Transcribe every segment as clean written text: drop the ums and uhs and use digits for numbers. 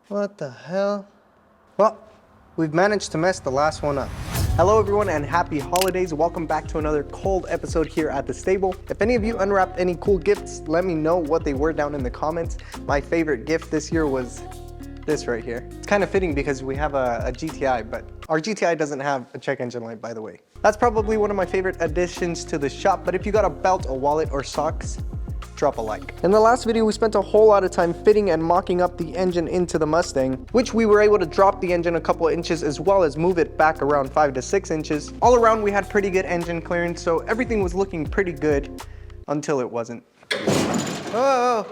What the hell? Well, we've managed to mess the last one up. Hello everyone and happy holidays. Welcome back to another cold episode here at the stable. If any of you unwrapped any cool gifts, let me know what they were down in the comments. My favorite gift this year was this right here. It's kind of fitting because we have a GTI, but our GTI doesn't have a check engine light, by the way. That's probably one of my favorite additions to the shop, but if you got a belt, a wallet, or socks, drop a like. In the last video, we spent a whole lot of time fitting and mocking up the engine into the Mustang, which we were able to drop the engine a couple of inches as well as move it back around 5 to 6 inches. All around, we had pretty good engine clearance, so everything was looking pretty good until it wasn't. Oh!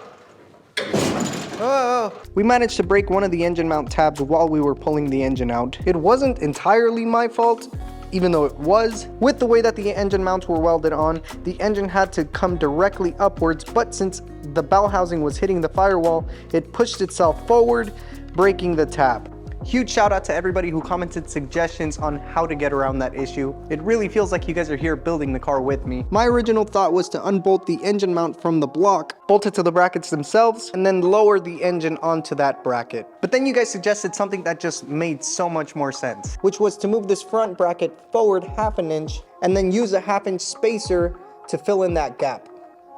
Oh! We managed to break one of the engine mount tabs while we were pulling the engine out. It wasn't entirely my fault, even though it was. With the way that the engine mounts were welded on, the engine had to come directly upwards, but since the bell housing was hitting the firewall, it pushed itself forward, breaking the tab. Huge shout out to everybody who commented suggestions on how to get around that issue. It really feels like you guys are here building the car with me. My original thought was to unbolt the engine mount from the block, bolt it to the brackets themselves, and then lower the engine onto that bracket. But then you guys suggested something that just made so much more sense, which was to move this front bracket forward 1/2 inch and then use a 1/2 inch spacer to fill in that gap.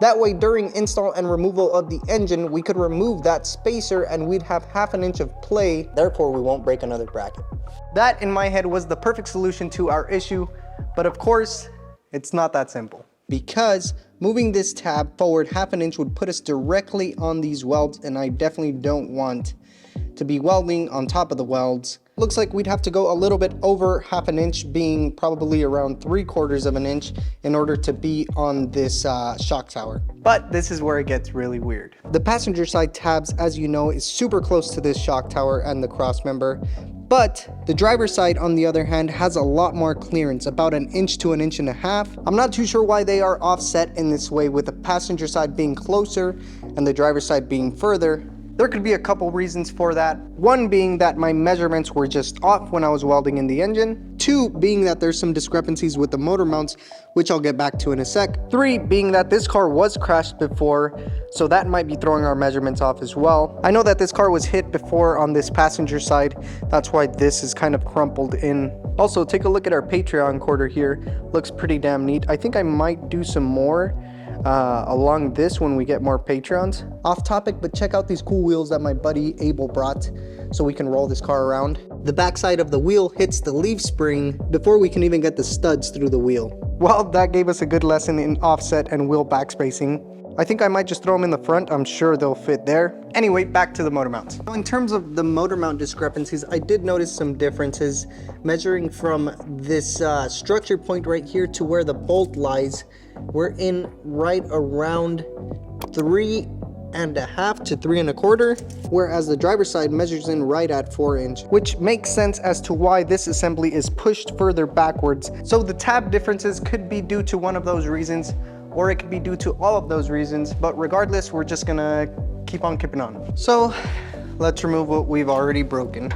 That way, during install and removal of the engine, we could remove that spacer and we'd have 1/2 inch of play, therefore we won't break another bracket. That, in my head, was the perfect solution to our issue, but of course, it's not that simple. Because moving this tab forward 1/2 inch would put us directly on these welds, and I definitely don't want to be welding on top of the welds. Looks like we'd have to go a little bit over 1/2 inch, being probably around 3/4 inch in order to be on this shock tower. But this is where it gets really weird. The passenger side tabs, as you know, is super close to this shock tower and the cross member. But the driver's side, on the other hand, has a lot more clearance, about 1 inch to 1.5 inches. I'm not too sure why they are offset in this way, with the passenger side being closer and the driver's side being further. There could be a couple reasons for that. One being that my measurements were just off when I was welding in the engine. 2 being that there's some discrepancies with the motor mounts, which I'll get back to in a sec. 3 being that this car was crashed before, so that might be throwing our measurements off as well. I know that this car was hit before on this passenger side. That's why this is kind of crumpled in. Also, take a look at our Patreon quarter here. Looks pretty damn neat. I think I might do some more along this when we get more Patreons. Off topic, but check out these cool wheels that my buddy Abel brought so we can roll this car around. The backside of the wheel hits the leaf spring before we can even get the studs through the wheel. Well, that gave us a good lesson in offset and wheel backspacing. I think I might just throw them in the front. I'm sure they'll fit there. Anyway, back to the motor mounts. In terms of the motor mount discrepancies, I did notice some differences measuring from this structure point right here to where the bolt lies. We're in right around 3.5 to 3.25, whereas the driver's side measures in right at 4 inch, which makes sense as to why this assembly is pushed further backwards. So the tab differences could be due to one of those reasons, or it could be due to all of those reasons, but regardless, we're just gonna keep on keeping on. So let's remove what we've already broken.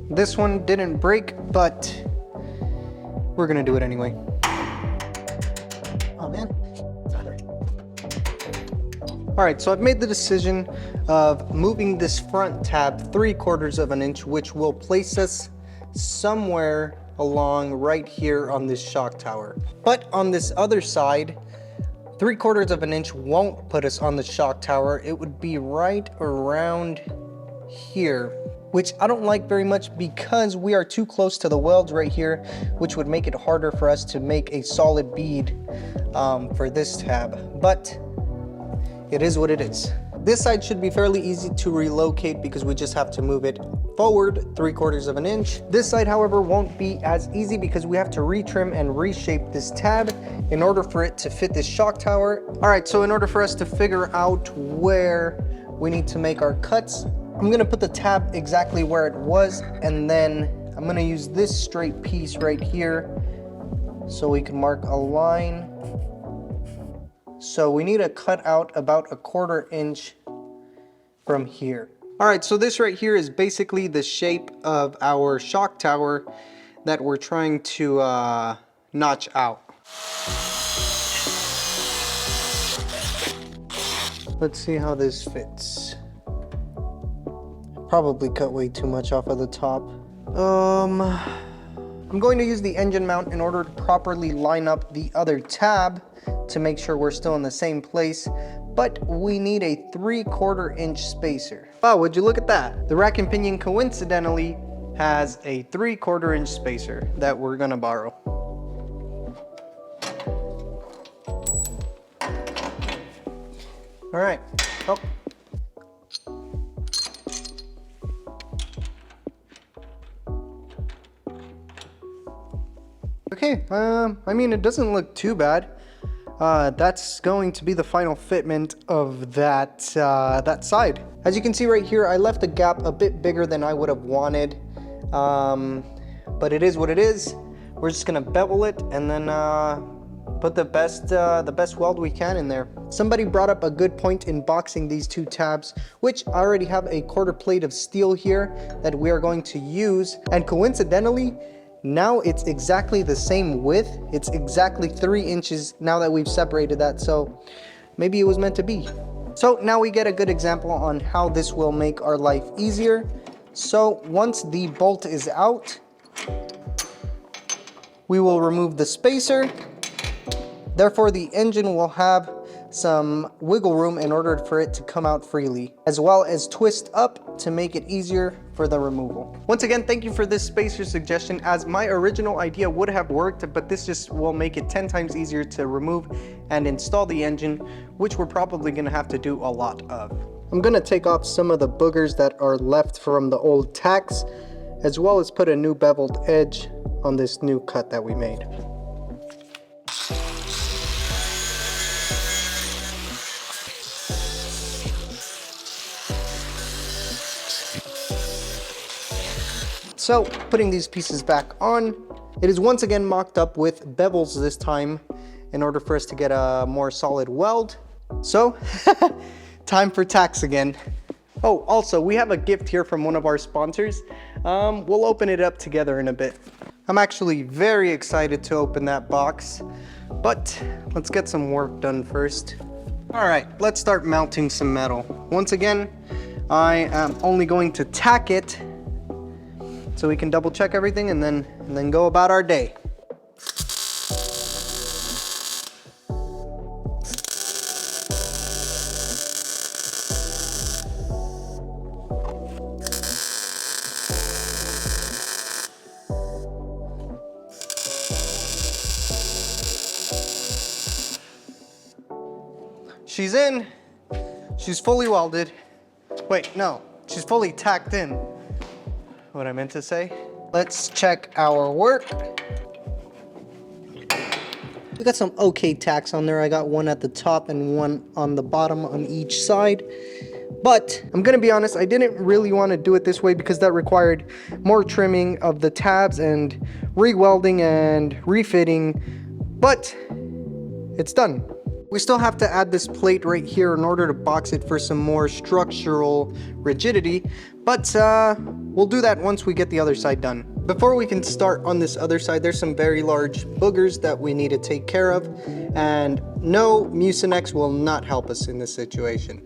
This one didn't break, but we're gonna do it anyway. Oh man. All right, so I've made the decision of moving this front tab 3/4 inch, which will place us somewhere along right here on this shock tower. But on this other side, 3/4 inch won't put us on the shock tower. It would be right around here, which I don't like very much because we are too close to the welds right here, which would make it harder for us to make a solid bead for this tab. But it is what it is. This side should be fairly easy to relocate because we just have to move it forward 3/4 inch. This side, however, won't be as easy because we have to retrim and reshape this tab in order for it to fit this shock tower. All right, so in order for us to figure out where we need to make our cuts, I'm gonna put the tab exactly where it was, and then I'm gonna use this straight piece right here so we can mark a line. So we need to cut out about 1/4 inch from here. All right, so this right here is basically the shape of our shock tower that we're trying to notch out. Let's see how this fits. Probably cut way too much off of the top. I'm going to use the engine mount in order to properly line up the other tab to make sure we're still in the same place, but we need a 3/4 inch spacer. Wow, would you look at that? The rack and pinion coincidentally has a 3/4 inch spacer that we're gonna borrow. All right. Oh. Okay, I mean, it doesn't look too bad. That's going to be the final fitment of that side. As you can see right here, I left the gap a bit bigger than I would have wanted, but it is what it is. We're just gonna bevel it and then put the best weld we can in there. Somebody brought up a good point in boxing these two tabs, which I already have a 1/4 plate of steel here that we are going to use, and coincidentally, now it's exactly the same width. It's exactly 3 inches now that we've separated that, so maybe it was meant to be. So now we get a good example on how this will make our life easier. So once the bolt is out, we will remove the spacer. Therefore, the engine will have some wiggle room in order for it to come out freely, as well as twist up to make it easier for the removal. Once again, thank you for this spacer suggestion, as my original idea would have worked, but this just will make it 10 times easier to remove and install the engine, which we're probably gonna have to do a lot of. I'm gonna take off some of the boogers that are left from the old tacks, as well as put a new beveled edge on this new cut that we made. So, putting these pieces back on, it is once again mocked up with bevels this time in order for us to get a more solid weld. So, time for tacks again. Oh, also, we have a gift here from one of our sponsors. We'll open it up together in a bit. I'm actually very excited to open that box, but let's get some work done first. All right, let's start mounting some metal. Once again, I am only going to tack it so we can double check everything and then go about our day. She's in, she's fully welded. Wait, no, she's fully tacked in. What I meant to say. Let's check our work. We got some okay tacks on there. I got one at the top and one on the bottom on each side. But I'm gonna be honest, I didn't really want to do it this way because that required more trimming of the tabs and re-welding and refitting, but it's done. We still have to add this plate right here in order to box it for some more structural rigidity, but we'll do that once we get the other side done. Before we can start on this other side, there's some very large boogers that we need to take care of, and no, Mucinex will not help us in this situation.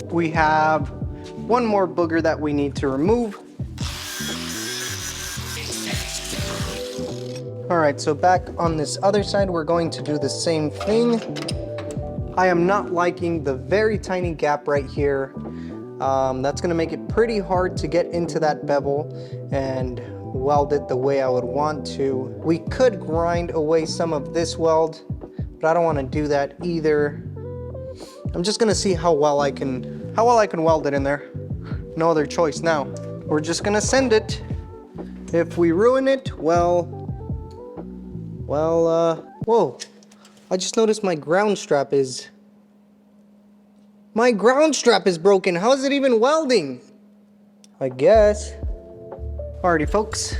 We have one more booger that we need to remove. All right, so back on this other side, we're going to do the same thing. I am not liking the very tiny gap right here. That's gonna make it pretty hard to get into that bevel and weld it the way I would want to. We could grind away some of this weld, but I don't wanna do that either. I'm just gonna see how well I can weld it in there. No other choice now. We're just gonna send it. If we ruin it, whoa, I just noticed my ground strap is broken. How is it even welding? I guess. Alrighty folks,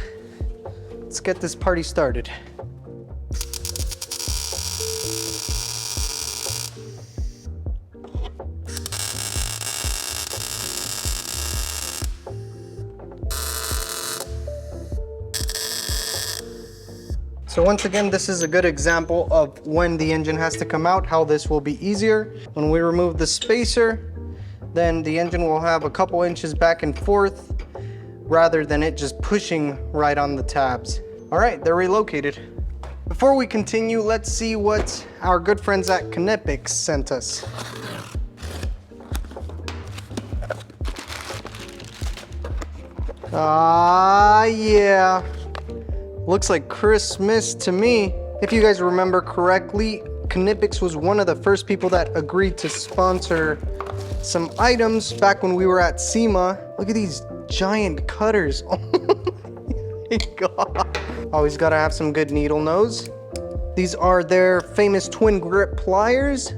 let's get this party started. So once again, this is a good example of when the engine has to come out, how this will be easier. When we remove the spacer, then the engine will have a couple inches back and forth rather than it just pushing right on the tabs. All right, they're relocated. Before we continue, let's see what our good friends at Knipex sent us. Yeah. Looks like Christmas to me. If you guys remember correctly, Knipex was one of the first people that agreed to sponsor some items back when we were at SEMA. Look at these giant cutters. Oh my God. Always gotta have some good needle nose. These are their famous twin grip pliers.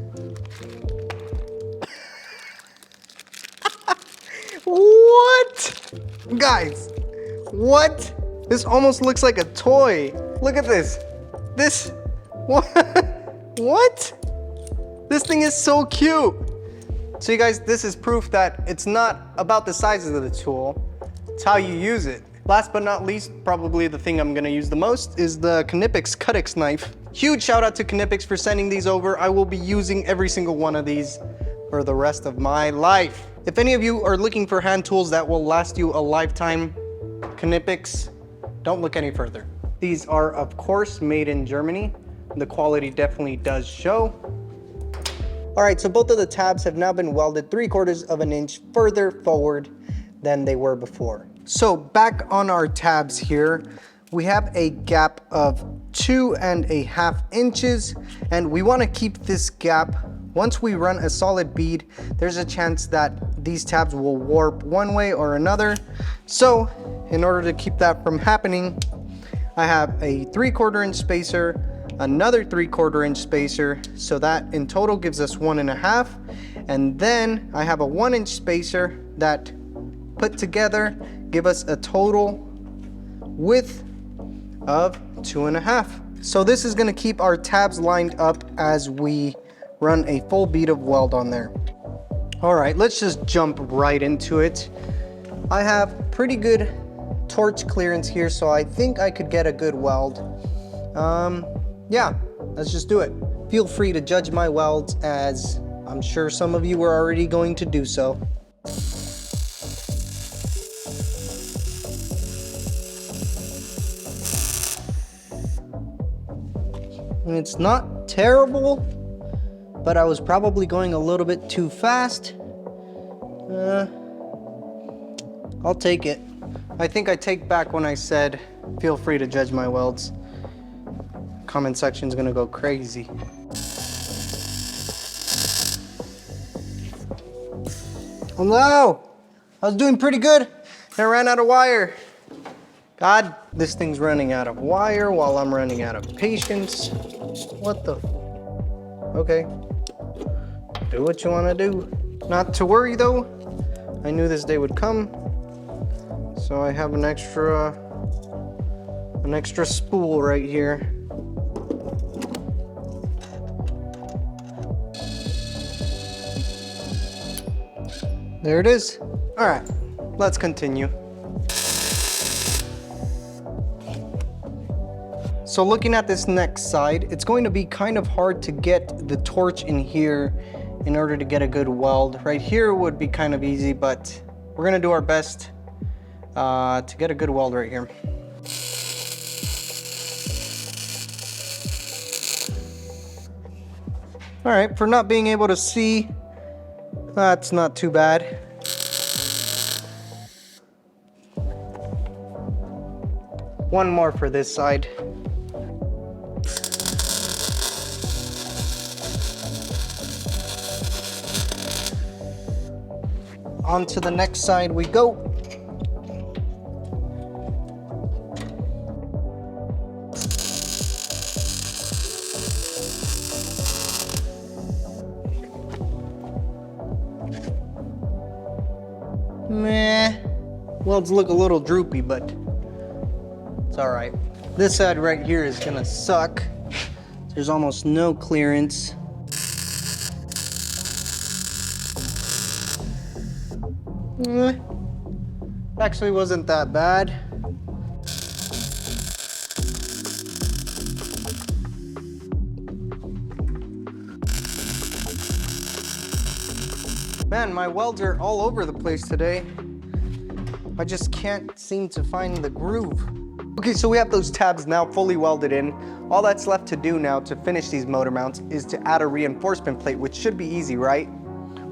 What? Guys, what? This almost looks like a toy. Look at this. What? What? This thing is so cute. So you guys, this is proof that it's not about the size of the tool, it's how you use it. Last but not least, probably the thing I'm gonna use the most is the Knipex Cutex knife. Huge shout out to Knipex for sending these over. I will be using every single one of these for the rest of my life. If any of you are looking for hand tools that will last you a lifetime, Knipex, don't look any further. These are of course made in Germany. The quality definitely does show. All right, so both of the tabs have now been welded 3/4 of an inch further forward than they were before. So back on our tabs here, we have a gap of 2.5 inches, and we want to keep this gap. Once we run a solid bead, there's a chance that these tabs will warp one way or another. So in order to keep that from happening, I have a 3/4 inch spacer, another 3/4 inch spacer, so that in total gives us 1.5. And then I have a 1 inch spacer that put together give us a total width of 2.5. So this is gonna keep our tabs lined up as we run a full bead of weld on there. All right, let's just jump right into it. I have pretty good torch clearance here, so I think I could get a good weld. Yeah, let's just do it. Feel free to judge my welds, as I'm sure some of you are already going to do so. And it's not terrible, but I was probably going a little bit too fast. I'll take it. I think I take back when I said, feel free to judge my welds. Comment section's gonna go crazy. Oh no! I was doing pretty good, and I ran out of wire. God, this thing's running out of wire while I'm running out of patience. What the? Okay. Do what you wanna do. Not to worry though. I knew this day would come. So I have an extra spool right here. There it is. All right, let's continue. So looking at this next side, it's going to be kind of hard to get the torch in here in order to get a good weld. Right here would be kind of easy, but we're gonna do our best to get a good weld right here. All right, for not being able to see, that's not too bad. One more for this side. On to the next side we go. Meh. Welds look a little droopy, but it's all right. This side right here is gonna suck. There's almost no clearance. Actually wasn't that bad. Man, my welds are all over the place today. I just can't seem to find the groove. Okay, so we have those tabs now fully welded in. All that's left to do now to finish these motor mounts is to add a reinforcement plate, which should be easy, right?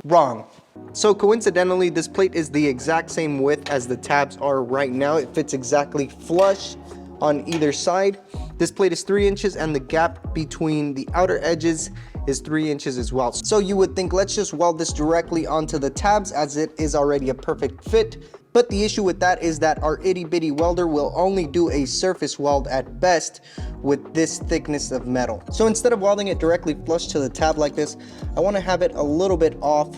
Wrong. So coincidentally, this plate is the exact same width as the tabs are right now. It fits exactly flush on either side. This plate is 3 inches and the gap between the outer edges is 3 inches as well. So you would think, let's just weld this directly onto the tabs as it is already a perfect fit. But the issue with that is that our itty bitty welder will only do a surface weld at best with this thickness of metal. So instead of welding it directly flush to the tab like this, I want to have it a little bit off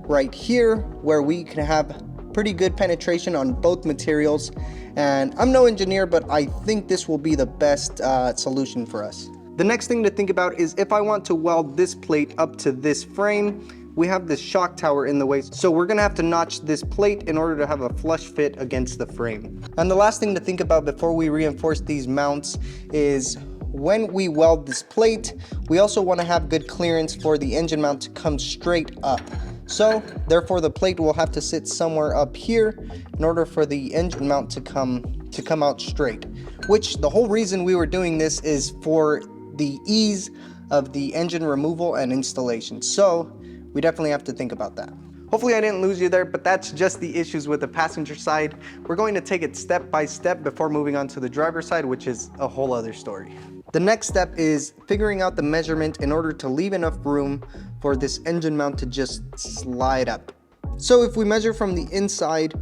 right here where we can have pretty good penetration on both materials. And I'm no engineer, but I think this will be the best solution for us. The next thing to think about is if I want to weld this plate up to this frame, we have this shock tower in the way, so we're gonna have to notch this plate in order to have a flush fit against the frame. And the last thing to think about before we reinforce these mounts is when we weld this plate, we also want to have good clearance for the engine mount to come straight up. So therefore the plate will have to sit somewhere up here in order for the engine mount to come out straight, which the whole reason we were doing this is for the ease of the engine removal and installation. So we definitely have to think about that. Hopefully I didn't lose you there, but that's just the issues with the passenger side. We're going to take it step by step before moving on to the driver's side, which is a whole other story. The next step is figuring out the measurement in order to leave enough room for this engine mount to just slide up. So if we measure from the inside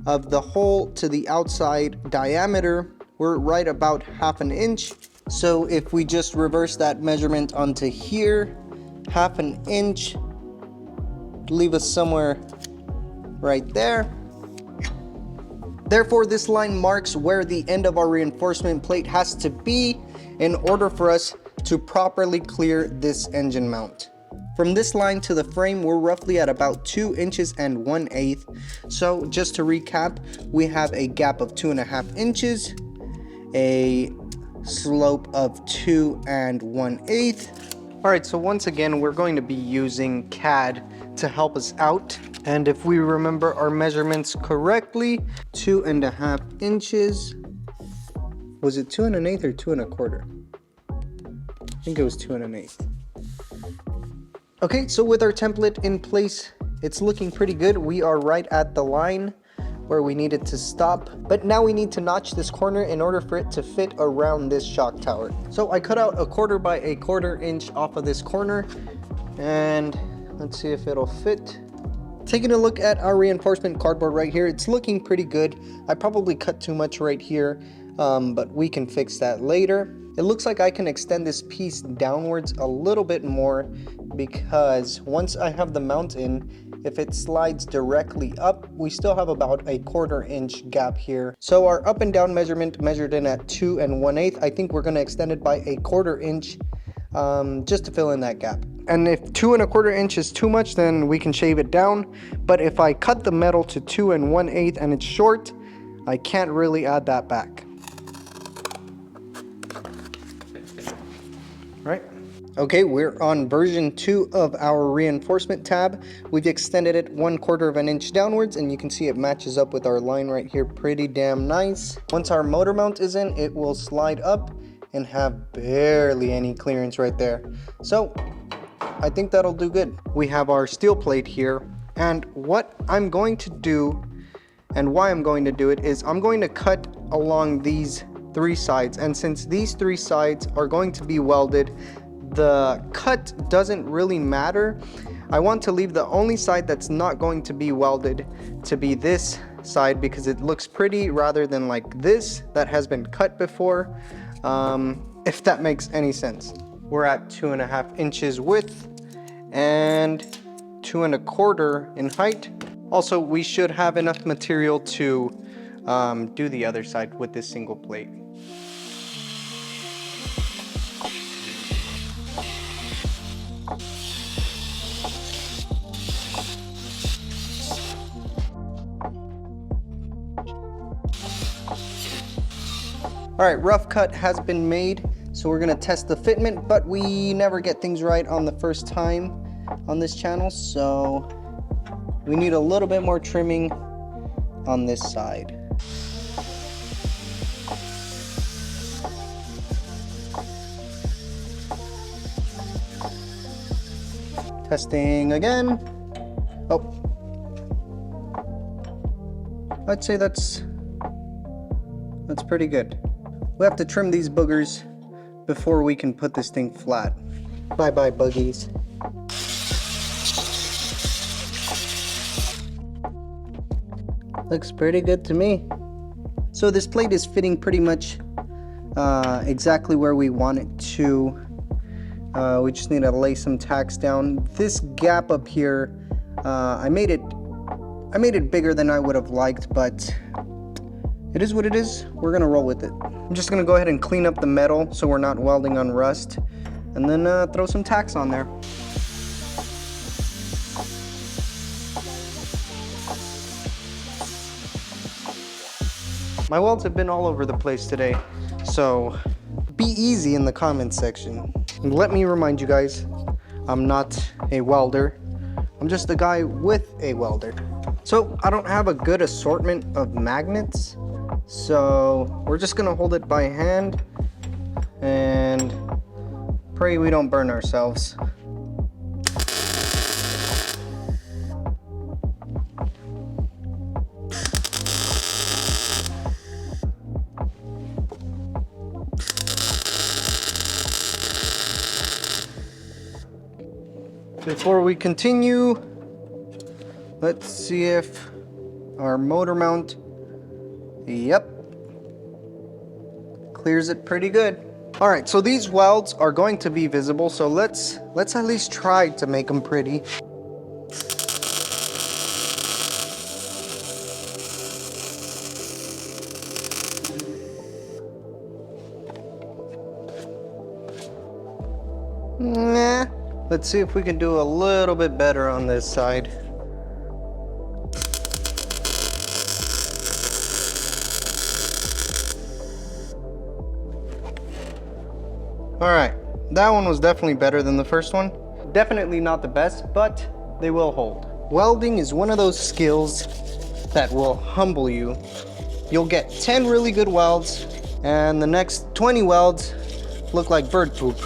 of the hole to the outside diameter, we're right about 1/2 inch. So if we just reverse that measurement onto here, 1/2 inch, leave us somewhere right there. Therefore, this line marks where the end of our reinforcement plate has to be in order for us to properly clear this engine mount. From this line to the frame, we're roughly at about 2 inches and 1/8. So just to recap, we have a gap of 2.5 inches, a slope of 2 1/8. All right, so once again, we're going to be using CAD to help us out. And if we remember our measurements correctly, 2.5 inches. Was it 2 1/8 or 2 1/4? I think it was 2 1/8. Okay, so with our template in place, it's looking pretty good. We are right at the line where we need it to stop, but now we need to notch this corner in order for it to fit around this shock tower. So I cut out 1/4 by 1/4 inch off of this corner, and let's see if it'll fit. Taking a look at our reinforcement cardboard right here, it's looking pretty good. I probably cut too much right here, but we can fix that later. It looks like I can extend this piece downwards a little bit more, because once I have the mount in, if it slides directly up, we still have about 1/4 inch gap here. So our up and down measurement measured in at 2 1/8, I think we're gonna extend it by 1/4 inch just to fill in that gap. And if 2 1/4 inch is too much, then we can shave it down. But if I cut the metal to 2 1/8 and it's short, I can't really add that back. Right? Okay, we're on version 2 of our reinforcement tab. We've extended it 1/4 inch downwards, and you can see it matches up with our line right here pretty damn nice. Once our motor mount is in, it will slide up and have barely any clearance right there. So I think that'll do good. We have our steel plate here, and what I'm going to do and why I'm going to do it is I'm going to cut along these 3 sides, and since these 3 sides are going to be welded, the cut doesn't really matter. I want to leave the only side that's not going to be welded to be this side, because it looks pretty, rather than like this that has been cut before, if that makes any sense. We're at 2.5 inches width and 2 1/4 in height. Also, we should have enough material to do the other side with this single plate. All right, rough cut has been made, so we're gonna test the fitment, but we never get things right on the first time on this channel, so we need a little bit more trimming on this side. Testing again. Oh, I'd say that's pretty good. We have to trim these boogers before we can put this thing flat. Bye bye buggies. Looks pretty good to me. So this plate is fitting pretty much exactly where we want it to. We just need to lay some tacks down. This gap up here, I made it bigger than I would have liked, but it is what it is. We're gonna roll with it. I'm just gonna go ahead and clean up the metal so we're not welding on rust, and then throw some tacks on there. My welds have been all over the place today, so be easy in the comments section. And let me remind you guys, I'm not a welder. I'm just a guy with a welder. So I don't have a good assortment of magnets, so we're just gonna hold it by hand and pray we don't burn ourselves. Before we continue, let's see if our motor mount, yep, clears it pretty good. All right, so these welds are going to be visible, so let's at least try to make them pretty. Nah. Let's see if we can do a little bit better on this side. All right, that one was definitely better than the first one. Definitely not the best, but they will hold. Welding is one of those skills that will humble you. You'll get 10 really good welds, and the next 20 welds look like bird poop.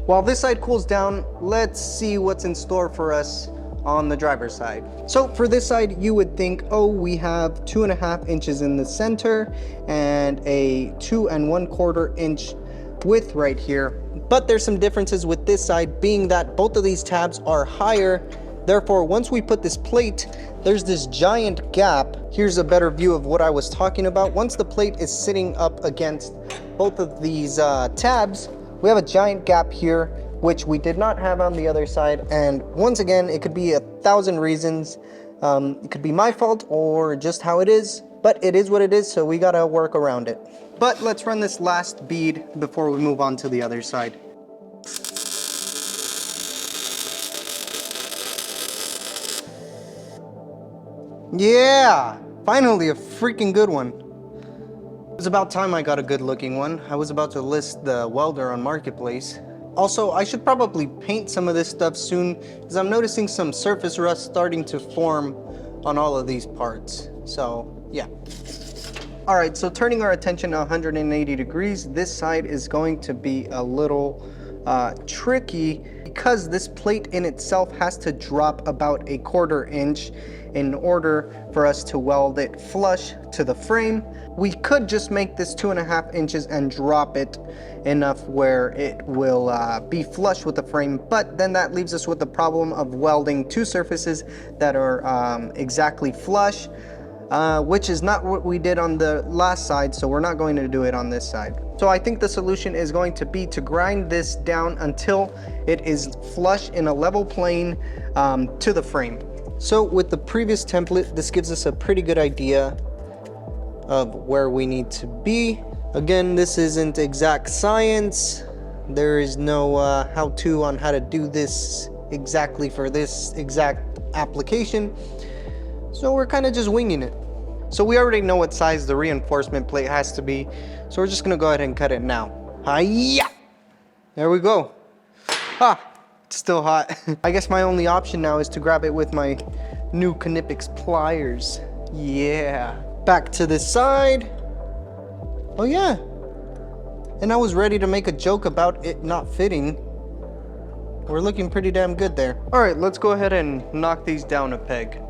While this side cools down, let's see what's in store for us on the driver's side. So for this side, you would think, oh, we have 2.5 inches in the center and a 2 1/4 inch width right here. But there's some differences with this side, being that both of these tabs are higher. Therefore, once we put this plate, there's this giant gap. Here's a better view of what I was talking about. Once the plate is sitting up against both of these tabs, we have a giant gap here, which we did not have on the other side. And once again, it could be 1,000 reasons. It could be my fault or just how it is, but it is what it is, so we gotta work around it. But let's run this last bead before we move on to the other side. Yeah, finally a freaking good one. It was about time I got a good looking one. I was about to list the welder on Marketplace. Also, I should probably paint some of this stuff soon because I'm noticing some surface rust starting to form on all of these parts. So, yeah. All right, so turning our attention 180 degrees, this side is going to be a little tricky because this plate in itself has to drop about 1/4 inch in order for us to weld it flush to the frame. We could just make this 2.5 inches and drop it enough where it will be flush with the frame, but then that leaves us with the problem of welding two surfaces that are exactly flush, which is not what we did on the last side, so we're not going to do it on this side. So I think the solution is going to be to grind this down until it is flush in a level plane to the frame. So with the previous template, this gives us a pretty good idea of where we need to be. Again, this isn't exact science. There is no how-to on how to do this exactly for this exact application. So we're kind of just winging it. So we already know what size the reinforcement plate has to be. So we're just gonna go ahead and cut it now. Hi-ya! There we go. Ah, it's still hot. I guess my only option now is to grab it with my New Knipex pliers. Yeah. Back to this side. Oh yeah. And I was ready to make a joke about it not fitting. We're looking pretty damn good there. All right, let's go ahead and knock these down a peg.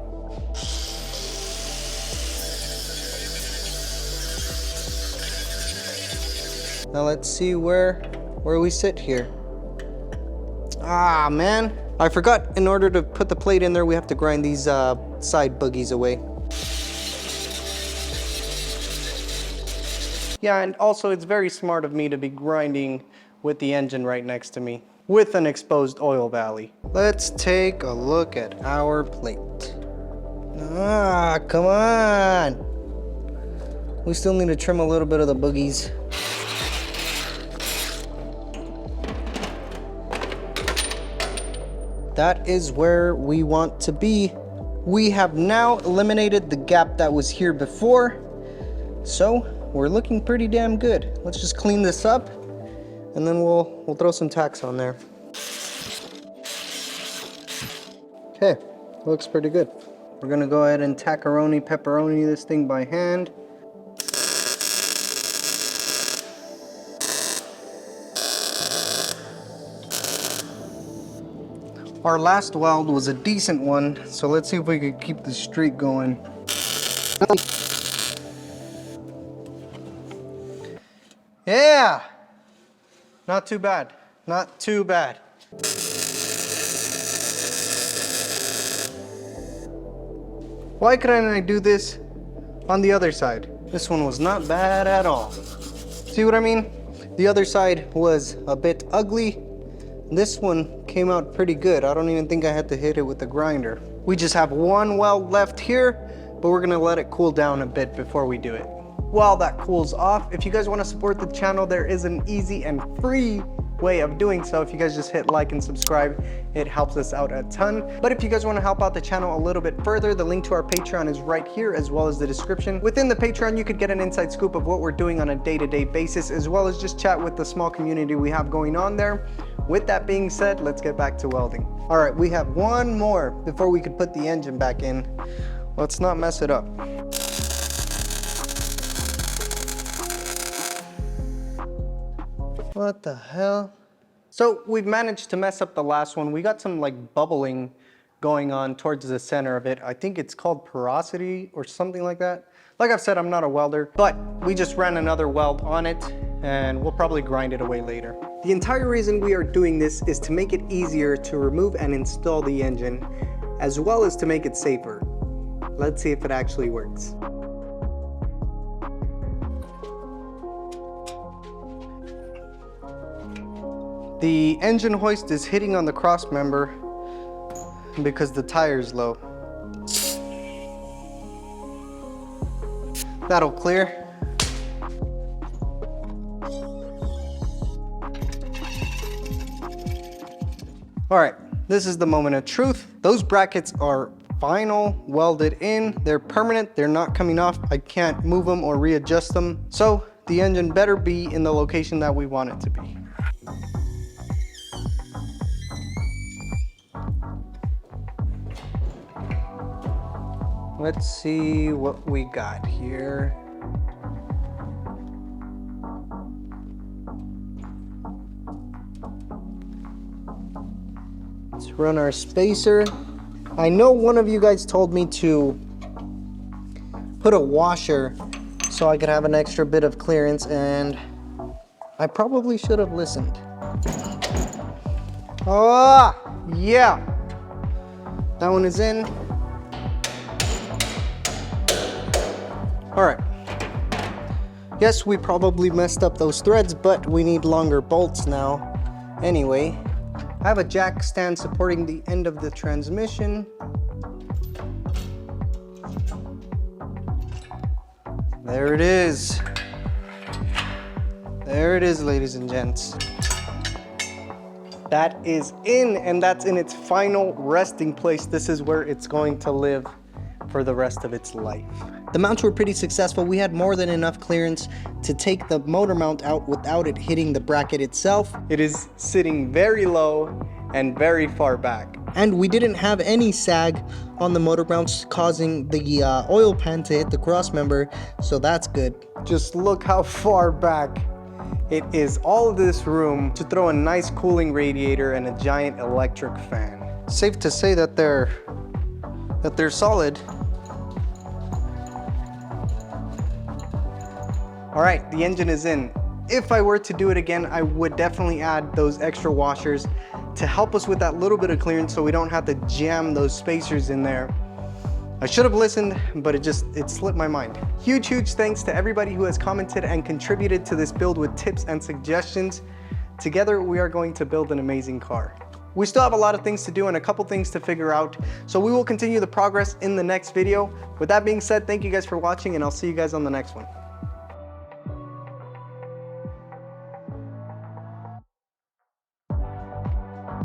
Now let's see where we sit here. Ah, man. I forgot, in order to put the plate in there, we have to grind these side boogies away. Yeah, and also it's very smart of me to be grinding with the engine right next to me, with an exposed oil valley. Let's take a look at our plate. Ah, come on. We still need to trim a little bit of the boogies. That is where we want to be. We have now eliminated the gap that was here before, so we're looking pretty damn good. Let's just clean this up, and then we'll throw some tacks on there. Okay, looks pretty good. We're gonna go ahead and pepperoni this thing by hand. Our last weld was a decent one, so let's see if we could keep the streak going. Yeah! Not too bad. Not too bad. Why couldn't I do this on the other side? This one was not bad at all. See what I mean? The other side was a bit ugly. This one came out pretty good. I don't even think I had to hit it with the grinder. We just have one weld left here, but we're gonna let it cool down a bit before we do it. While that cools off, if you guys wanna support the channel, there is an easy and free way of doing so. If you guys just hit like and subscribe, it helps us out a ton. But if you guys want to help out the channel a little bit further, the link to our Patreon is right here, as well as the description. Within the Patreon, you could get an inside scoop of what we're doing on a day-to-day basis, as well as just chat with the small community we have going on there. With that being said, let's get back to welding. All right, we have one more before we could put the engine back in. Let's not mess it up. What the hell? So we've managed to mess up the last one. We got some like bubbling going on towards the center of it. I think it's called porosity or something like that. Like I've said, I'm not a welder, but we just ran another weld on it and we'll probably grind it away later. The entire reason we are doing this is to make it easier to remove and install the engine, as well as to make it safer. Let's see if it actually works. The engine hoist is hitting on the cross member because the tire's low. That'll clear. All right, this is the moment of truth. Those brackets are final, welded in, they're permanent, they're not coming off. I can't move them or readjust them. So the engine better be in the location that we want it to be. Let's see what we got here. Let's run our spacer. I know one of you guys told me to put a washer so I could have an extra bit of clearance, and I probably should have listened. Ah, yeah. That one is in. All right. Yes, we probably messed up those threads, but we need longer bolts now. Anyway, I have a jack stand supporting the end of the transmission. There it is. There it is, ladies and gents. That is in, and that's in its final resting place. This is where it's going to live for the rest of its life. The mounts were pretty successful. We had more than enough clearance to take the motor mount out without it hitting the bracket itself. It is sitting very low and very far back. And we didn't have any sag on the motor mounts, causing the oil pan to hit the cross member, so that's good. Just look how far back it is. All of this room to throw a nice cooling radiator and a giant electric fan. Safe to say that they're solid. All right, the engine is in. If I were to do it again, I would definitely add those extra washers to help us with that little bit of clearance so we don't have to jam those spacers in there. I should have listened, but it slipped my mind. Huge thanks to everybody who has commented and contributed to this build with tips and suggestions. Together, we are going to build an amazing car. We still have a lot of things to do and a couple things to figure out, so we will continue the progress in the next video. With that being said, thank you guys for watching, and I'll see you guys on the next one.